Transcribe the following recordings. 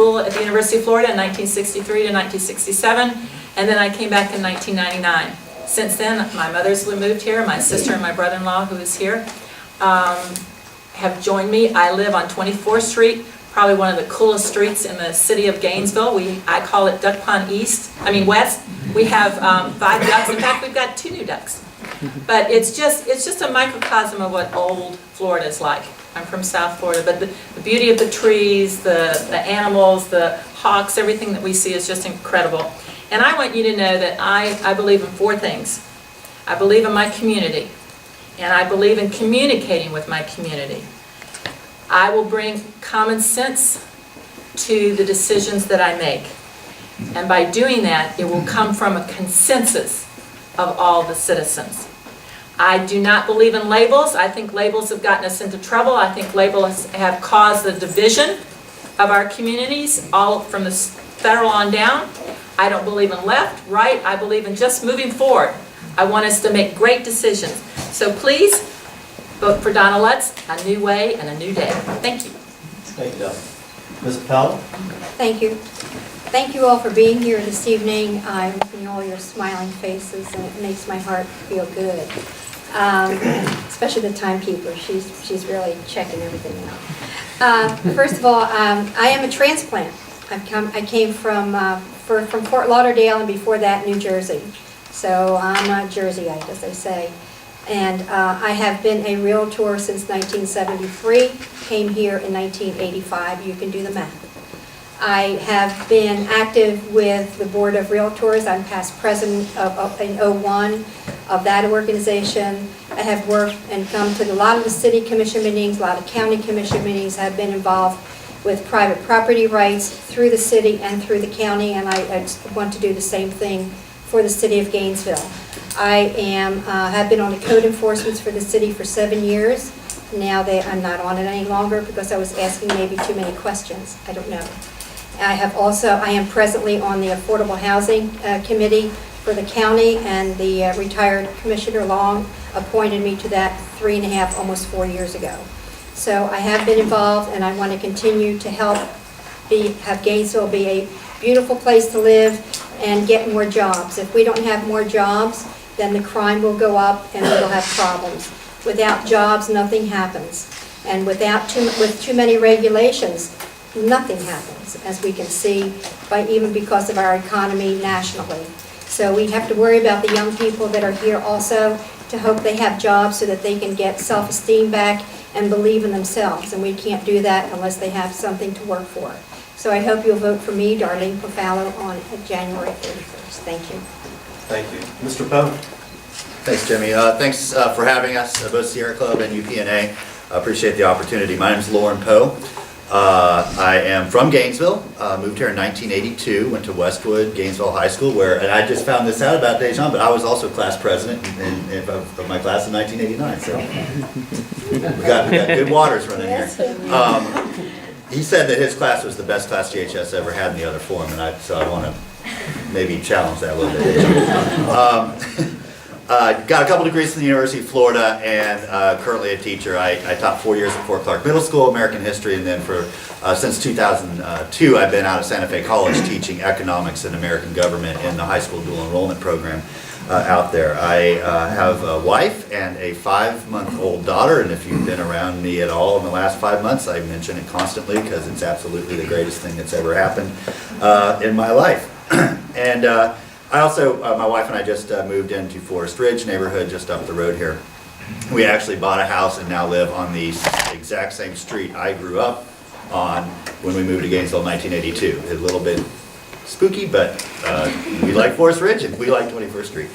school at the University of Florida in 1963 to 1967, and then I came back in 1999. Since then, my mother's moved here, my sister and my brother-in-law, who is here, have joined me. I live on 24th Street, probably one of the coolest streets in the city of Gainesville. I call it Duck Pond West. We have 5 ducks. In fact, we've got 2 new ducks. But it's just a microcosm of what old Florida is like. I'm from South Florida, but the beauty of the trees, the animals, the hawks, everything that we see is just incredible. And I want you to know that I believe in 4 things. I believe in my community, and I believe in communicating with my community. I will bring common sense to the decisions that I make. And by doing that, it will come from a consensus of all the citizens. I do not believe in labels. I think labels have gotten us into trouble. I think labels have caused the division of our communities, all from the federal on down. I don't believe in left, right. I believe in just moving forward. I want us to make great decisions. So please, vote for Donna Lutz, a new way and a new day. Thank you. Thank you. Ms. Powell? Thank you. Thank you all for being here this evening. I'm looking at all your smiling faces, and it makes my heart feel good. Especially the timekeeper. She's really checking everything out. First of all, I am a transplant. I came from Fort Lauderdale, and before that, New Jersey. So I'm a Jerseyite, as they say. And I have been a realtor since 1973, came here in 1985. You can do the math. I have been active with the Board of Realtors. I'm past president in '01 of that organization. I have worked and come to a lot of the city commission meetings, a lot of county commission meetings. I've been involved with private property rights through the city and through the county, and I want to do the same thing for the city of Gainesville. I have been on the code enforcement for the city for 7 years. Now I'm not on it any longer because I was asking maybe too many questions. I don't know. I am presently on the Affordable Housing Committee for the county, and the retired Commissioner Long appointed me to that 3.5, almost 4 years ago. So I have been involved, and I want to continue to help have Gainesville be a beautiful place to live and get more jobs. If we don't have more jobs, then the crime will go up and we'll have problems. Without jobs, nothing happens. And with too many regulations, nothing happens, as we can see, even because of our economy nationally. So we have to worry about the young people that are here also, to hope they have jobs so that they can get self-esteem back and believe in themselves. And we can't do that unless they have something to work for. So I hope you'll vote for me, Darlene Pofallo, on January 31st. Thank you. Thank you. Mr. Poe? Thanks, Jimmy. Thanks for having us, both Sierra Club and UPNA. I appreciate the opportunity. My name is Lauren Poe. I am from Gainesville, moved here in 1982, went to Westwood, Gainesville High School, and I just found this out about Dejan, but I was also class president of my class in 1989, so we got good waters running here. He said that his class was the best class GHS ever had in the other form, and so I want to maybe challenge that a little bit. Got a couple degrees from the University of Florida, and currently a teacher. I taught 4 years at Fort Clark Middle School, American History, and then since 2002, I've been out of Santa Fe College teaching economics and American government in the high school dual enrollment program out there. I have a wife and a 5-month-old daughter, and if you've been around me at all in the last 5 months, I mention it constantly because it's absolutely the greatest thing that's ever happened in my life. And I also, my wife and I just moved into Forest Ridge neighborhood just up the road here. We actually bought a house and now live on the exact same street I grew up on when we moved to Gainesville in 1982. It's a little bit spooky, but we like Forest Ridge and we like 21st Street.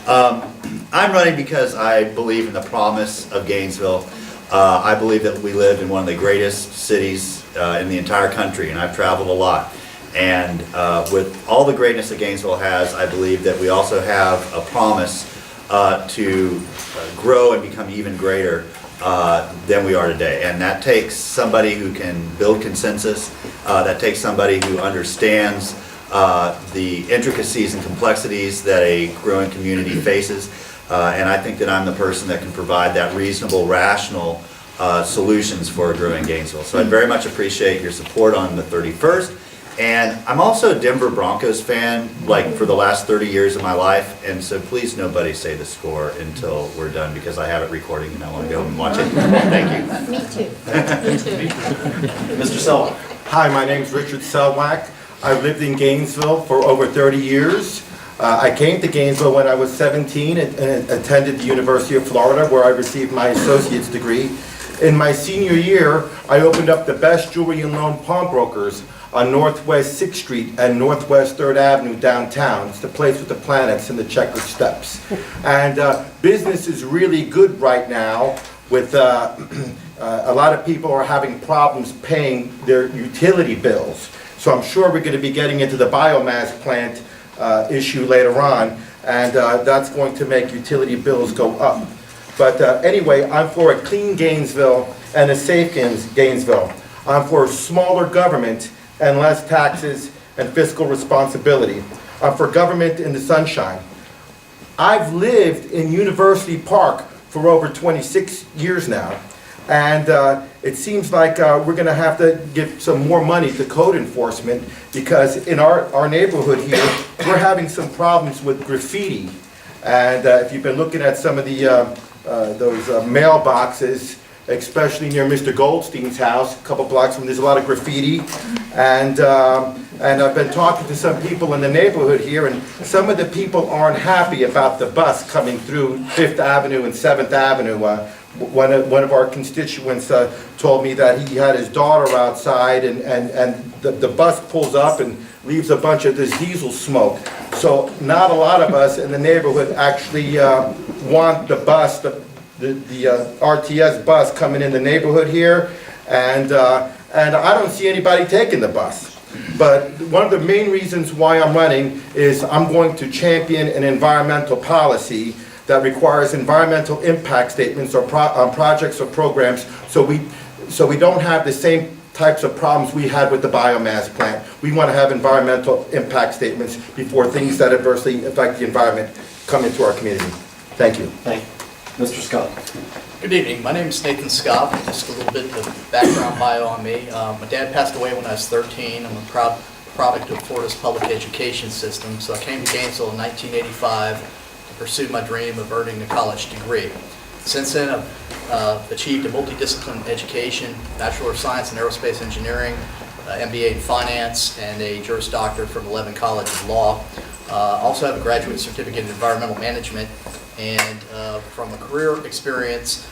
I'm running because I believe in the promise of Gainesville. I believe that we live in one of the greatest cities in the entire country, and I've traveled a lot. And with all the greatness that Gainesville has, I believe that we also have a promise to grow and become even greater than we are today. And that takes somebody who can build consensus, that takes somebody who understands the intricacies and complexities that a growing community faces. And I think that I'm the person that can provide that reasonable, rational solutions for a growing Gainesville. So I'd very much appreciate your support on the 31st. And I'm also a Denver Broncos fan, like for the last 30 years of my life, and so please nobody say the score until we're done, because I have it recording and I want to go and watch it. Thank you. Me too. Me too. Mr. Selwyn. Hi, my name's Richard Selwack. I've lived in Gainesville for over 30 years. I came to Gainesville when I was 17 and attended the University of Florida, where I received my associate's degree. In my senior year, I opened up the best jewelry and loan pawnbrokers on Northwest 6th Street and Northwest 3rd Avenue downtown. It's the place with the planets and the checkered steps. And business is really good right now with a lot of people are having problems paying their utility bills. So I'm sure we're going to be getting into the biomass plant issue later on, and that's going to make utility bills go up. But anyway, I'm for a clean Gainesville and a safe Gainesville. I'm for smaller government and less taxes and fiscal responsibility. I'm for government in the sunshine. I've lived in University Park for over 26 years now, and it seems like we're going to have to give some more money to code enforcement, because in our neighborhood here, we're having some problems with graffiti. And if you've been looking at some of the those mailboxes, especially near Mr. Goldstein's house, a couple blocks from, there's a lot of graffiti. And I've been talking to some people in the neighborhood here, and some of the people aren't happy about the bus coming through 5th Avenue and 7th Avenue. One of our constituents told me that he had his daughter outside, and the bus pulls up and leaves a bunch of this diesel smoke. So not a lot of us in the neighborhood actually want the bus, the RTS bus coming in the neighborhood here, and I don't see anybody taking the bus. But one of the main reasons why I'm running is I'm going to champion an environmental policy that requires environmental impact statements on projects or programs, so we don't have the same types of problems we had with the biomass plant. We want to have environmental impact statements before things that adversely affect the environment come into our community. Thank you. Thank you. Mr. Scott. Good evening. My name is Nathan Scott. Just a little bit of background bio on me. My dad passed away when I was 13. I'm a proud product of Florida's public education system. So I came to Gainesville in 1985 to pursue my dream of earning a college degree. Since then, I've achieved a multidisciplinary education, Bachelor of Science in Aerospace Engineering, MBA in Finance, and a Juris Doctorate from Levin College of Law. Also have a graduate certificate in Environmental Management. And from a career experience,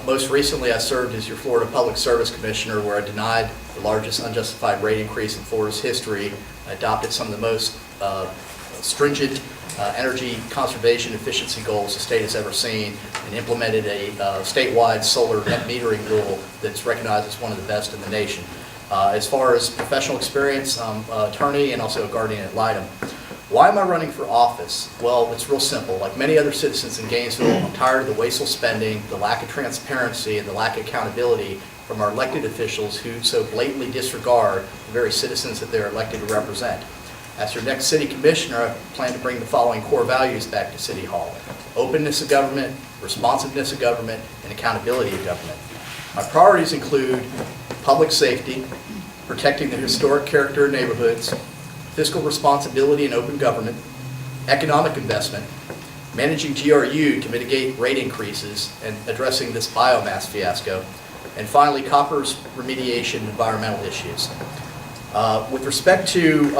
most recently I served as your Florida Public Service Commissioner, where I denied the largest unjustified rate increase in Florida's history. I adopted some of the most stringent energy conservation efficiency goals the state has ever seen, and implemented a statewide solar net metering rule that's recognized as one of the best in the nation. As far as professional experience, I'm an attorney and also a guardian ad litem. Why am I running for office? Well, it's real simple. Like many other citizens in Gainesville, I'm tired of the wasteful spending, the lack of transparency, and the lack of accountability from our elected officials who so blatantly disregard the very citizens that they're elected to represent. As your next city commissioner, I plan to bring the following core values back to City Hall: openness of government, responsiveness of government, and accountability of government. My priorities include public safety, protecting the historic character of neighborhoods, fiscal responsibility and open government, economic investment, managing GRU to mitigate rate increases and addressing this biomass fiasco, and finally, Copper's remediation and environmental issues. With respect to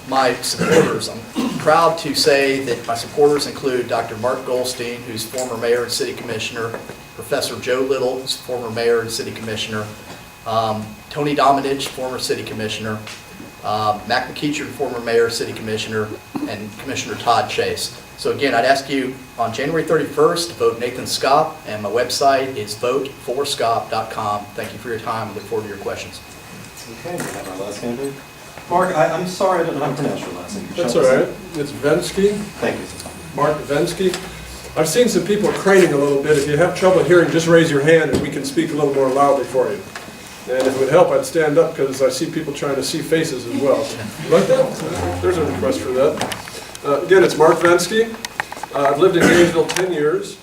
my supporters, I'm proud to say that my supporters include Dr. Mark Goldstein, who's former mayor and city commissioner, Professor Joe Little, who's former mayor and city commissioner, Tony Dominich, former city commissioner, Mac McEachern, former mayor, city commissioner, and Commissioner Todd Chase. So again, I'd ask you on January 31st to vote Nathan Scott, and my website is voteforscott.com. Thank you for your time. I look forward to your questions. Okay, we have our last candidate. Mark, I'm sorry I don't know how to pronounce your last name. That's all right. It's Vensky, Thank you. Mark Vensky. I've seen some people craning a little bit. If you have trouble hearing, just raise your hand and we can speak a little more loudly for you. And if it would help, I'd stand up because I see people trying to see faces as well. Like that? There's a request for that. Again, it's Mark Vensky. I've lived in Gainesville 10 years.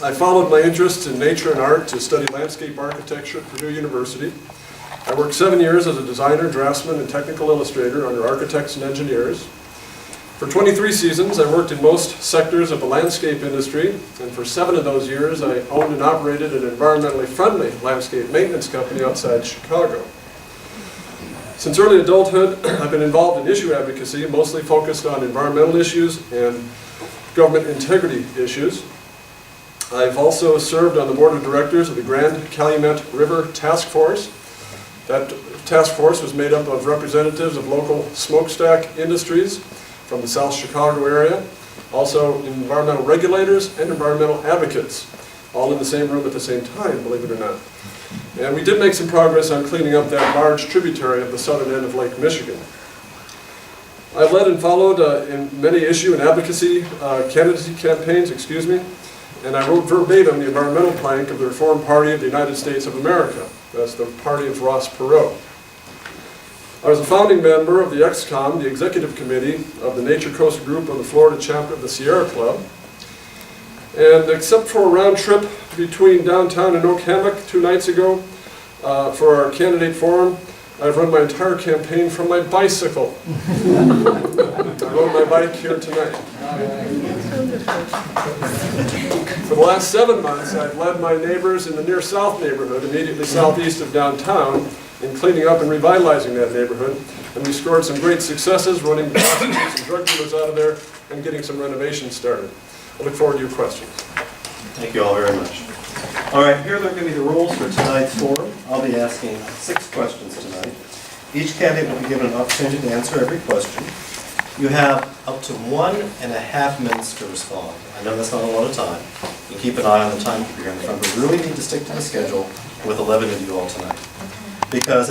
I followed my interests in nature and art to study landscape architecture at Purdue University. I worked 7 years as a designer, draftsman, and technical illustrator under architects and engineers. For 23 seasons, I worked in most sectors of the landscape industry, and for 7 of those years, I owned and operated an environmentally friendly landscape maintenance company outside Chicago. Since early adulthood, I've been involved in issue advocacy, mostly focused on environmental issues and government integrity issues. I've also served on the board of directors of the Grand Calumet River Task Force. That task force was made up of representatives of local smokestack industries from the South Chicago area, also environmental regulators and environmental advocates, all in the same room at the same time, believe it or not. And we did make some progress on cleaning up that large tributary of the southern end of Lake Michigan. I've led and followed in many issue and advocacy candidacy campaigns, and I wrote verbatim the environmental plank of the Reform Party of the United States of America. That's the party of Ross Perot. I was a founding member of the ExCom, the executive committee of the Nature Coast group of the Florida chapter of the Sierra Club. And except for a round trip between downtown and Oak Hammock 2 nights ago for our candidate forum, I've run my entire campaign from my bicycle. I rode my bike here tonight. For the last 7 months, I've led my neighbors in the near south neighborhood, immediately southeast of downtown, in cleaning up and revitalizing that neighborhood. And we scored some great successes, running prostitutes and drug dealers out of there and getting some renovations started. I look forward to your questions. Thank you all very much. All right, here are going to be the rules for tonight's forum. I'll be asking 6 questions tonight. Each candidate will be given an opportunity to answer every question. You have up to 1.5 minutes to respond. I know that's not a lot of time. You keep an eye on the timekeeper here in the front, but we really need to stick to the schedule with 11 of you all tonight. Because